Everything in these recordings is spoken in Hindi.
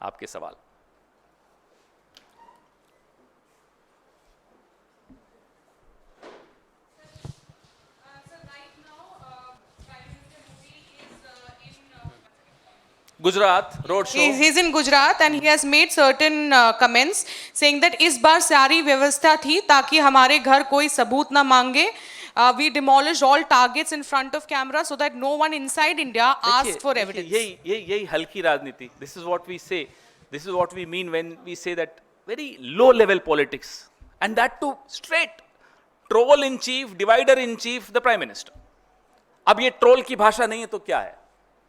आपके सवाल। Gujarat road show. He's in Gujarat and he has made certain comments saying that इस बार सारी व्यवस्था थी ताकि हमारे घर कोई सबूत ना मांगे. We demolished all targets in front of camera so that no one inside India asked for evidence. यही हल्की राजनीति. This is what we say. This is what we mean when we say that very low level politics, and that too straight. Troll in chief, divider in chief, the prime minister. अब ये ट्रोल की भाषा नहीं है तो क्या है?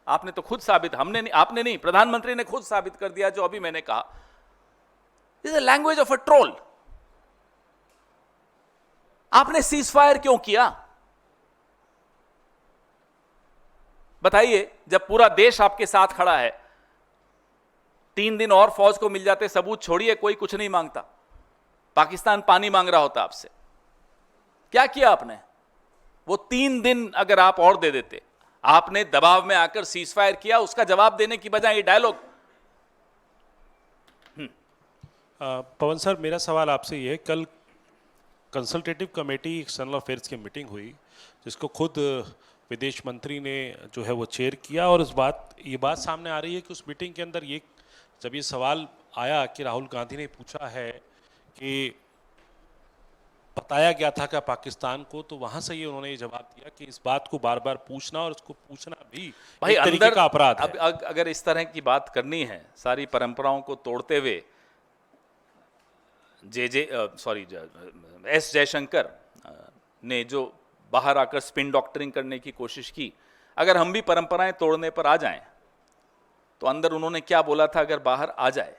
आपने तो खुद साबित, हमने नहीं, आपने नहीं, प्रधानमंत्री ने खुद साबित कर दिया जो अभी मैंने कहा. This is the language of a troll. आपने सीज फायर क्यों किया? बताइए, जब पूरा देश आपके साथ खड़ा है. 3 दिन और फौज को मिल जाते, सबूत छोड़िए, कोई कुछ नहीं मांगता. पाकिस्तान पानी मांग रहा होता आपसे. क्या किया आपने? वो 3 दिन अगर आप और दे देते. आपने दबाव में आकर सीज फायर किया, उसका जवाब देने की बजाय ये डायलॉग. पवन सर, मेरा सवाल आपसे ये है, कल कंसल्टेटिव कमेटी एक्सटर्नल अफेयर्स की मीटिंग हुई जिसको खुद विदेश मंत्री ने जो है वो चेयर किया, और ये बात सामने आ रही है कि उस मीटिंग के अंदर जब ये सवाल आया कि राहुल गांधी ने पूछा है कि बताया गया था क्या पाकिस्तान को, तो वहां से ही उन्होंने ये जवाब दिया कि इस बात को बार बार पूछना और उसको पूछना भी भाई एक तरीके का अपराध है. अगर इस तरह की बात करनी है, सारी परंपराओं को तोड़ते हुए, एस जयशंकर ने जो बाहर आकर स्पिन डॉक्टरिंग करने की कोशिश की, अगर हम भी परंपराएं तोड़ने पर आ जाएं, तो अंदर उन्होंने क्या बोला था अगर बाहर आ जाए,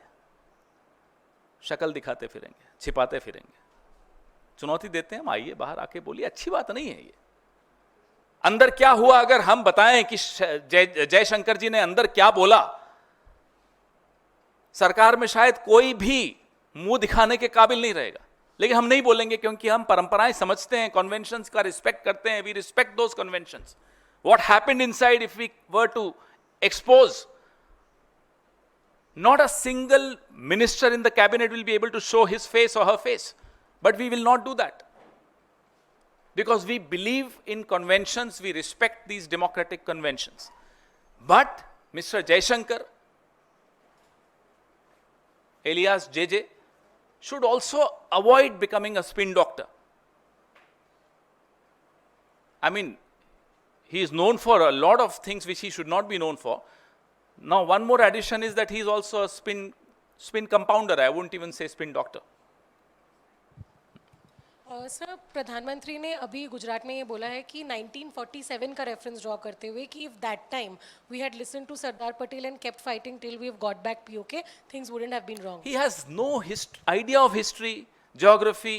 शक्ल दिखाते फिरेंगे, छिपाते फिरेंगे. चुनौती देते हैं हम, आइए बाहर आके बोलिए, अच्छी बात नहीं है ये. अंदर क्या हुआ अगर हम बताएं कि जयशंकर जी ने अंदर क्या बोला, सरकार में शायद कोई भी मुंह दिखाने के काबिल नहीं रहेगा. लेकिन हम नहीं बोलेंगे क्योंकि हम परंपराएं समझते हैं, कन्वेंशंस का रिस्पेक्ट करते हैं. We respect those conventions. What happened inside if we were to expose, not a single minister in the cabinet will be able to show his face or her face. But we will not do that. Because we believe in conventions, we respect these democratic conventions. But Mr. Jaishankar, alias JJ, should also avoid becoming a spin doctor. I mean, he is known for a lot of things which he should not be known for. Now, one more addition is that he is also a spin compounder. I wouldn't even say spin doctor. Sir, प्रधानमंत्री ने अभी गुजरात में ये बोला है कि 1947 का रेफरेंस ड्रॉ करते हुए कि if that time we had listen to Sardar Patel and kept fighting till we have got back PoK, things wouldn't have been wrong. He has no idea of history, geography,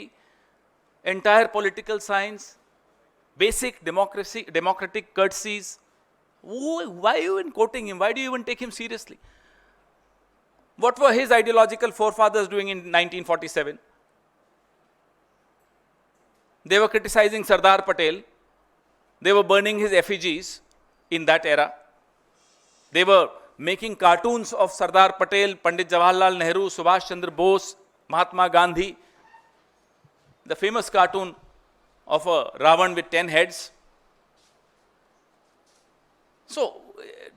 entire political science, basic democratic courtesies. Why are you even quoting him? Why do you even take him seriously? What were his ideological forefathers doing in 1947? They were criticizing Sardar Patel. They were burning his effigies in that era. They were making cartoons of Sardar Patel, Pandit Jawaharlal Nehru, Subhash Chandra Bose, Mahatma Gandhi. The famous cartoon of a Ravan with 10 heads. So,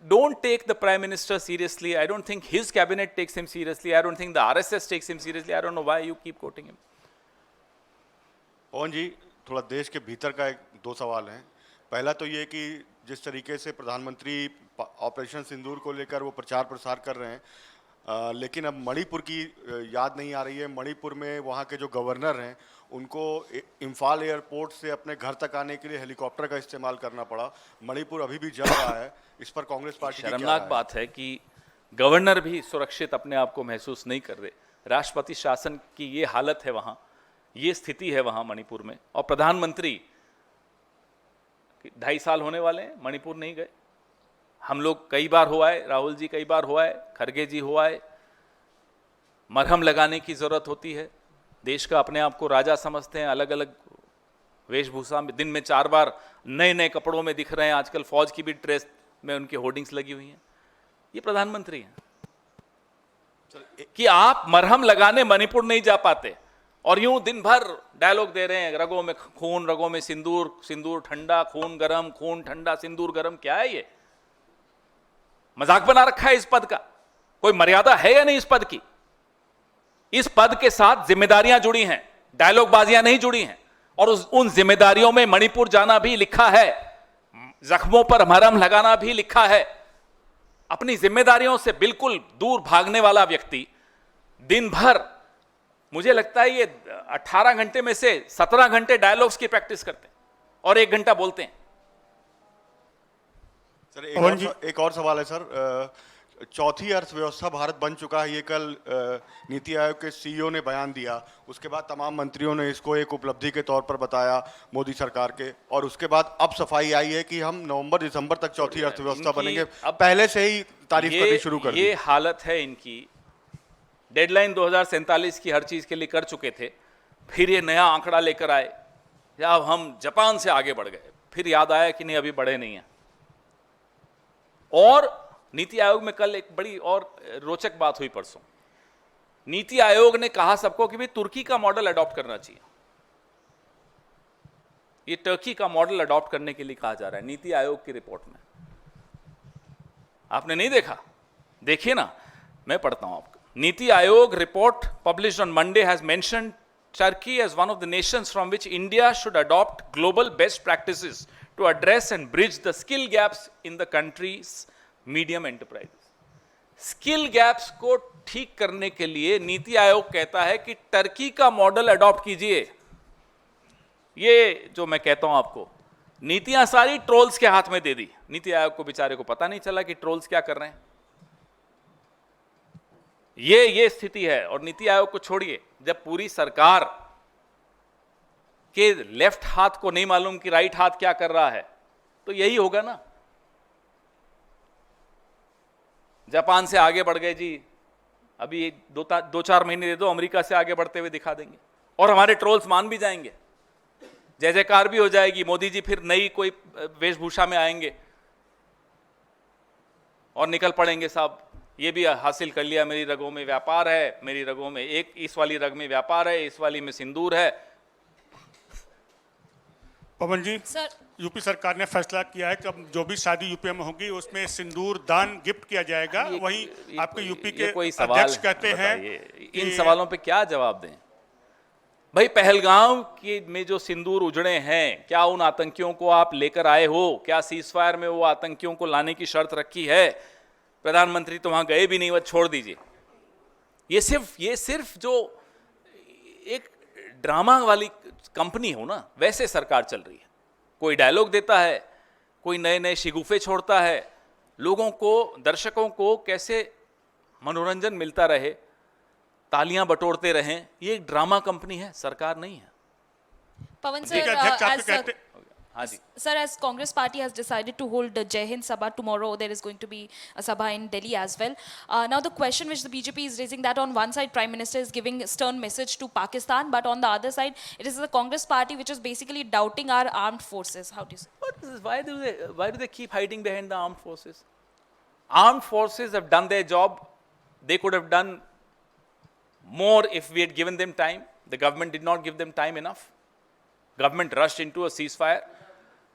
don't take the Prime Minister seriously. I don't think his cabinet takes him seriously. I don't think the RSS takes him seriously. I don't know why you keep quoting him. पवन जी, थोड़ा देश के भीतर का 2 सवाल हैं. पहला तो ये कि जिस तरीके से प्रधानमंत्री ऑपरेशन सिंदूर को लेकर वो प्रचार प्रसार कर रहे हैं, लेकिन अब मणिपुर की याद नहीं आ रही है. मणिपुर में वहाँ के जो गवर्नर हैं उनको इम्फाल एयरपोर्ट से अपने घर तक आने के लिए हेलीकॉप्टर का इस्तेमाल करना पड़ा. मणिपुर अभी भी जल रहा है. इस पर कांग्रेस पार्टी की क्या शर्मनाक बात है कि गवर्नर भी सुरक्षित अपने आप को महसूस नहीं कर रहे. राष्ट्रपति शासन की ये हालत है वहाँ, ये स्थिति है वहाँ मणिपुर में. और प्रधानमंत्री 2.5 साल होने वाले हैं, मणिपुर नहीं गए. हम लोग कई बार हो आए, राहुल जी कई बार हो आए, खड़गे जी हो आए. मरहम लगाने की जरूरत होती है. देश का अपने आप को राजा समझते हैं, अलग अलग वेशभूषा में दिन में 4 बार नए नए कपड़ों में दिख रहे हैं. आजकल फौज की भी ड्रेस में उनकी होर्डिंग्स लगी हुई हैं. ये प्रधानमंत्री हैं. कि आप मरहम लगाने मणिपुर नहीं जा पाते और यूं दिन भर डायलॉग दे रहे हैं, रगों में खून, रगों में सिंदूर, सिंदूर ठंडा, खून गरम, खून ठंडा, सिंदूर गरम। क्या है ये? मजाक बना रखा है इस पद का। कोई मर्यादा है या नहीं इस पद की? इस पद के साथ जिम्मेदारियां जुड़ी हैं, डायलॉग बाजियां नहीं जुड़ी हैं। और उन जिम्मेदारियों में मणिपुर जाना भी लिखा है, जख्मों पर मरहम लगाना भी लिखा है। अपनी जिम्मेदारियों से बिल्कुल दूर भागने वाला व्यक्ति दिन भर, मुझे लगता है ये 18 घंटे में से 17 घंटे डायलॉग्स की प्रैक्टिस करते हैं और 1 घंटा बोलते हैं। सर एक और सवाल है सर। चौथी अर्थव्यवस्था भारत बन चुका है, ये कल नीति आयोग के सीईओ ने बयान दिया। उसके बाद तमाम मंत्रियों ने इसको एक उपलब्धि के तौर पर बताया मोदी सरकार के, और उसके बाद अब सफाई आई है कि हम नवंबर दिसंबर तक चौथी अर्थव्यवस्था बनेंगे। अब पहले से ही तारीफ करनी शुरू कर दी। ये हालत है इनकी। डेडलाइन 2047 की हर चीज के लिए कर चुके थे, फिर ये नया आंकड़ा लेकर आए, या अब हम जापान से आगे बढ़ गए, फिर याद आया कि नहीं अभी बढ़े नहीं है। और नीति आयोग में कल एक बड़ी और रोचक बात हुई परसों। नीति आयोग ने कहा सबको कि भाई तुर्की का मॉडल अडॉप्ट करना चाहिए। ये टर्की का मॉडल अडॉप्ट करने के लिए कहा जा रहा है नीति आयोग की रिपोर्ट में। आपने नहीं देखा? देखिए ना, मैं पढ़ता हूं आपको। NITI Aayog report published on Monday has mentioned Turkey as one of the nations from which India should adopt global best practices to address and bridge the skill gaps in the country's medium enterprises. Skill gaps को ठीक करने के लिए नीति आयोग कहता है कि टर्की का मॉडल अडॉप्ट कीजिए। ये जो मैं कहता हूं आपको, नीतियां सारी ट्रोल्स के हाथ में दे दी। नीति आयोग को बेचारे को पता नहीं चला कि ट्रोल्स क्या कर रहे हैं। ये स्थिति है। और नीति आयोग को छोड़िए, जब पूरी सरकार के लेफ्ट हाथ को नहीं मालूम कि राइट हाथ क्या कर रहा है, तो यही होगा ना। जापान से आगे बढ़ गए जी, अभी 2-4 महीने दे दो, अमेरिका से आगे बढ़ते हुए दिखा देंगे और हमारे ट्रोल्स मान भी जाएंगे, जय जयकार भी हो जाएगी। मोदी जी फिर नई कोई वेशभूषा में आएंगे और निकल पड़ेंगे, साहब ये भी हासिल कर लिया, मेरी रगों में व्यापार है, मेरी रगों में एक इस वाली रग में व्यापार है, इस वाली में सिंदूर है। पवन जी, सर, यूपी सरकार ने फैसला किया है कि अब जो भी शादी यूपी में होगी उसमें सिंदूर दान गिफ्ट किया जाएगा। वहीं आपके यूपी के अध्यक्ष कहते हैं इन सवालों पे क्या जवाब दें भाई? पहलगाम के में जो सिंदूर उजड़े हैं, क्या उन आतंकियों को आप लेकर आए हो? क्या सीजफायर में वो आतंकियों को लाने की शर्त रखी है? प्रधानमंत्री तो वहां गए भी नहीं, वह छोड़ दीजिए। ये सिर्फ जो एक ड्रामा वाली कंपनी हो ना, वैसे सरकार चल रही है। कोई डायलॉग देता है, कोई नए नए शिगुफे छोड़ता है, लोगों को, दर्शकों को कैसे मनोरंजन मिलता रहे, तालियां बटोरते रहें। ये एक ड्रामा कंपनी है, सरकार नहीं है। Pawan ठीक है, sir, अध्यक्ष आपके कहते हाँ जी। Sir, as Congress party has decided to hold the Jai Hind Sabha tomorrow, there is going to be a Sabha in Delhi as well. Now the question which the BJP is raising, that on one side Prime Minister is giving a stern message to Pakistan, but on the other side it is the Congress party which is basically doubting our armed forces. How do you say? Why do they keep hiding behind the armed forces? Armed forces have done their job. They could have done more if we had given them time. The government did not give them time enough. Government rushed into a ceasefire.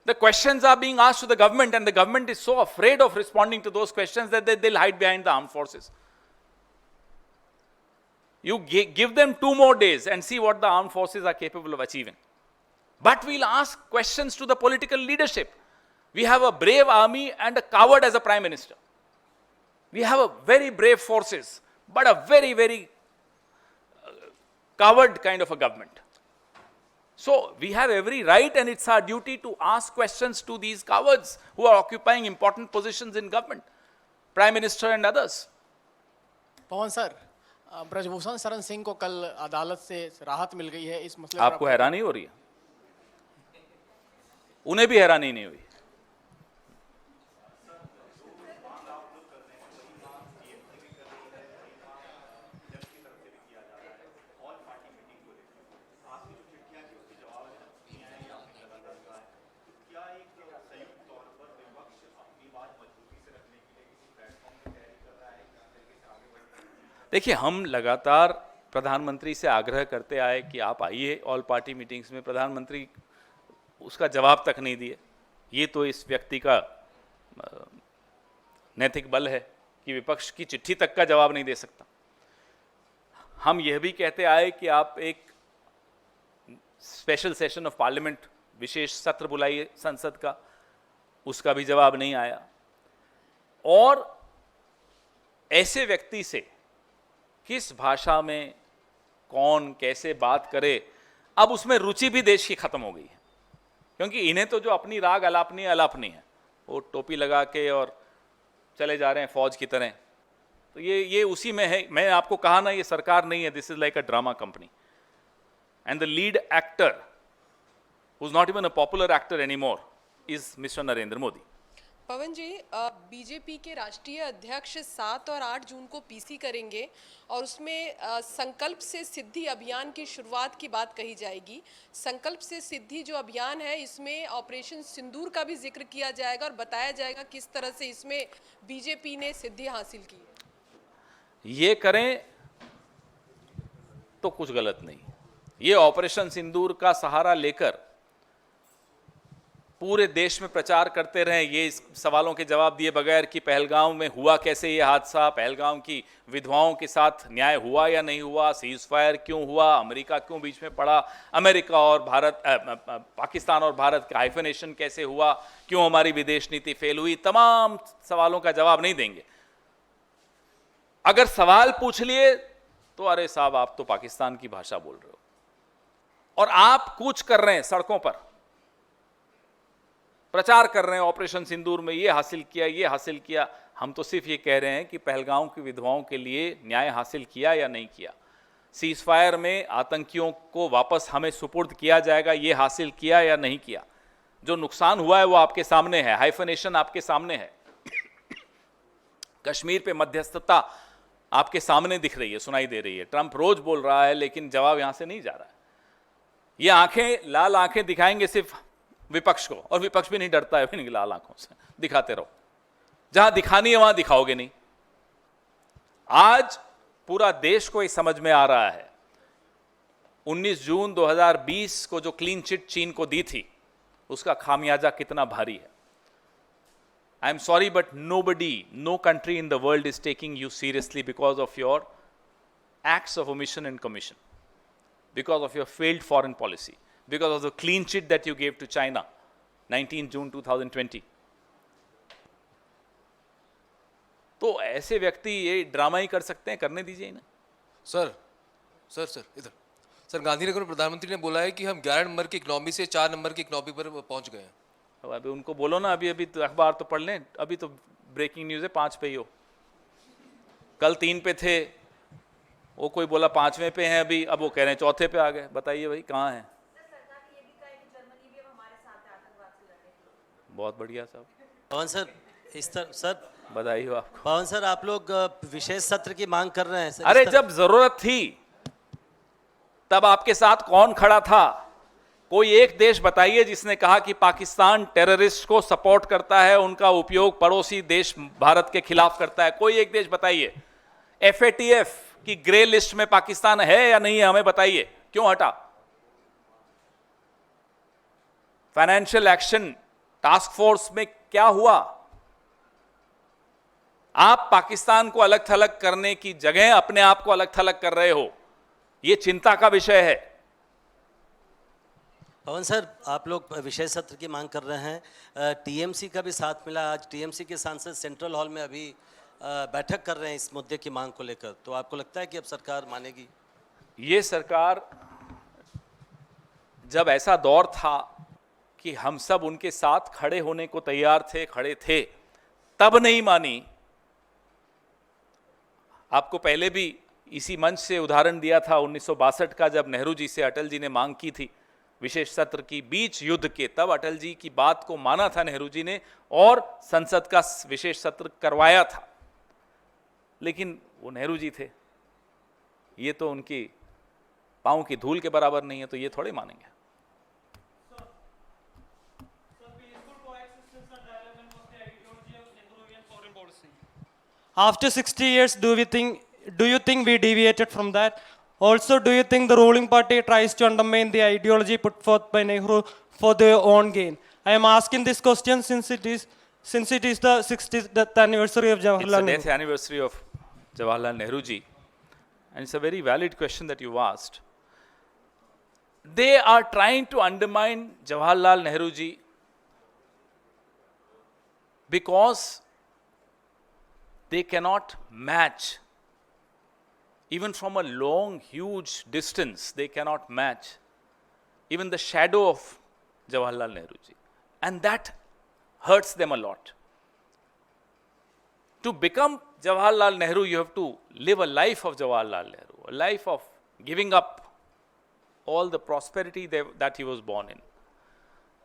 The questions are being asked to the government, and the government is so afraid of responding to those questions that they'll hide behind the armed forces. You give them 2 more days and see what the armed forces are capable of achieving. But we'll ask questions to the political leadership. We have a brave army and a coward as a prime minister. We have a very brave forces, but a very, very coward kind of a government. So we have every right, and it's our duty to ask questions to these cowards who are occupying important positions in government, Prime Minister and others. Pawan sir, Brajbhushan Sharan Singh को कल अदालत से राहत मिल गई है इस मसले पर आपको हैरानी हो रही है? उन्हें भी हैरानी नहीं हुई। देखिए, हम लगातार प्रधानमंत्री से आग्रह करते आए कि आप आइए ऑल पार्टी मीटिंग्स में, प्रधानमंत्री उसका जवाब तक नहीं दिए। ये तो इस व्यक्ति का नैतिक बल है कि विपक्ष की चिट्ठी तक का जवाब नहीं दे सकता। हम यह भी कहते आए कि आप एक स्पेशल सेशन ऑफ पार्लियामेंट, विशेष सत्र बुलाइए संसद का, उसका भी जवाब नहीं आया। और ऐसे व्यक्ति से किस भाषा में कौन कैसे बात करे, अब उसमें रुचि भी देश की खत्म हो गई है, क्योंकि इन्हें तो जो अपनी राग अलापनी है, वो टोपी लगा के और चले जा रहे हैं फौज की तरह। तो ये उसी में है। मैं आपको कहा ना, ये सरकार नहीं है, this is like a drama company, and the lead actor who is not even a popular actor anymore is mister Narendra Modi. Pawan ji, BJP के राष्ट्रीय अध्यक्ष 7 और 8 जून को पीसी करेंगे और उसमें संकल्प से सिद्धि अभियान की शुरुआत की बात कही जाएगी। संकल्प से सिद्धि जो अभियान है, इसमें ऑपरेशन सिंदूर का भी जिक्र किया जाएगा और बताया जाएगा किस तरह से इसमें बीजेपी ने सिद्धि हासिल की है। ये करें तो कुछ गलत नहीं। ये ऑपरेशन सिंदूर का सहारा लेकर पूरे देश में प्रचार करते रहे, ये सवालों के जवाब दिए बगैर कि पहलगाम में हुआ कैसे ये हादसा, पहलगाम की विधवाओं के साथ न्याय हुआ या नहीं हुआ, सीज फायर क्यों हुआ, अमेरिका क्यों बीच में पड़ा, अमेरिका और भारत, पाकिस्तान और भारत का हाइफनेशन कैसे हुआ, क्यों हमारी विदेश नीति फेल हुई, तमाम सवालों का जवाब नहीं देंगे। अगर सवाल पूछ लिए तो अरे साहब, आप तो पाकिस्तान की भाषा बोल रहे हो, और आप कूच कर रहे हैं सड़कों पर, प्रचार कर रहे हैं ऑपरेशन सिंदूर में ये हासिल किया, ये हासिल किया। हम तो सिर्फ ये कह रहे हैं कि पहलगाम की विधवाओं के लिए न्याय हासिल किया या नहीं किया, सीज फायर में आतंकियों को वापस हमें सुपुर्द किया जाएगा, ये हासिल किया या नहीं किया। जो नुकसान हुआ है वो आपके सामने है, हाइफनेशन आपके सामने है, कश्मीर पे मध्यस्थता आपके सामने दिख रही है, सुनाई दे रही है। ट्रंप रोज बोल रहा है लेकिन जवाब यहां से नहीं जा रहा है। ये आंखें, लाल आंखें दिखाएंगे सिर्फ विपक्ष को, और विपक्ष भी नहीं डरता है इनकी लाल आंखों से। दिखाते रहो, जहां दिखानी है वहां दिखाओगे नहीं। आज पूरा देश को ये समझ में आ रहा है, 19 जून 2020 को जो क्लीन चिट चीन को दी थी, उसका खामियाजा कितना भारी है। I am sorry but nobody, no country in the world is taking you seriously because of your acts of omission and commission, because of your failed foreign policy, because of the clean chit that you gave to China, 19 June 2020. तो ऐसे व्यक्ति ये ड्रामा ही कर सकते हैं, करने दीजिए ना। सर इधर सर, गांधीनगर में प्रधानमंत्री ने बोला है कि हम 11 नंबर की इकोनॉमी से 4 नंबर की इकोनॉमी पर पहुंच गए हैं। अब अभी उनको बोलो ना, अभी तो अखबार तो पढ़ लें, अभी तो ब्रेकिंग न्यूज़ है 5 पे ही हो, कल 3 पे थे, वो कोई बोला 5वें पे हैं अभी, अब वो कह रहे हैं 4थे पे आ गए। बताइए भाई कहाँ हैं? बहुत बढ़िया साहब। पवन सर, इस तरह सर बधाई हो आपको। पवन सर, आप लोग विशेष सत्र की मांग कर रहे हैं सर। अरे जब जरूरत थी तब आपके साथ कौन खड़ा था? कोई एक देश बताइए जिसने कहा कि पाकिस्तान टेररिस्ट को सपोर्ट करता है, उनका उपयोग पड़ोसी देश भारत के खिलाफ करता है। कोई एक देश बताइए। FATF की ग्रे लिस्ट में पाकिस्तान है या नहीं है, हमें बताइए, क्यों हटा? फाइनेंशियल एक्शन टास्क फोर्स में क्या हुआ? आप पाकिस्तान को अलग थलग करने की जगह अपने आप को अलग थलग कर रहे हो, यह चिंता का विषय है। पवन सर, आप लोग विशेष सत्र की मांग कर रहे हैं, TMC का भी साथ मिला। आज TMC के सांसद सेंट्रल हॉल में अभी बैठक कर रहे हैं इस मुद्दे की मांग को लेकर, तो आपको लगता है कि अब सरकार मानेगी? ये सरकार, जब ऐसा दौर था कि हम सब उनके साथ खड़े होने को तैयार थे, खड़े थे, तब नहीं मानी। आपको पहले भी इसी मंच से उदाहरण दिया था 1962 का, जब नेहरू जी से अटल जी ने मांग की थी विशेष सत्र की बीच युद्ध के, तब अटल जी की बात को माना था नेहरू जी ने और संसद का विशेष सत्र करवाया था। लेकिन वो नेहरू जी थे, ये तो उनकी पांव की धूल के बराबर नहीं है, तो ये थोड़े मानेंगे। After 60 years, do we think do you think we deviated from that? Also, do you think the ruling party tries to undermine the ideology put forth by Nehru for their own gain? I am asking this question since it is the 60th anniversary of It's Jawaharlal the Nehru. death anniversary of Jawaharlal Nehru ji, and it's a very valid question that you've asked. They are trying to undermine Jawaharlal Nehru ji because they cannot match, even from a long, huge distance, they cannot match even the shadow of Jawaharlal Nehru ji. And that hurts them a lot. To become Jawaharlal Nehru, you have to live a life of Jawaharlal Nehru, a life of giving up all the prosperity that he was born in.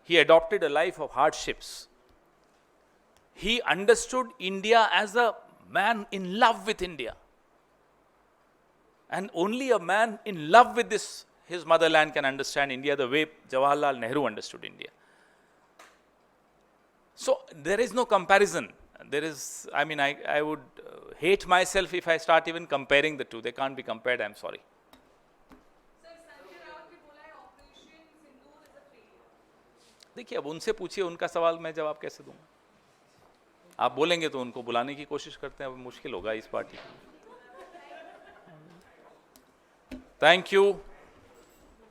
He adopted a life of hardships. He understood India as a man in love with India. And only a man in love with his motherland can understand India the way Jawaharlal Nehru understood India. So there is no comparison. I would hate myself if I start even comparing the two. They can't be compared, I'm sorry. देखिए, अब उनसे पूछिए, उनका सवाल मैं जवाब कैसे दूंगा? आप बोलेंगे तो उनको बुलाने की कोशिश करते हैं, अब मुश्किल होगा इस पार्टी। Thank you.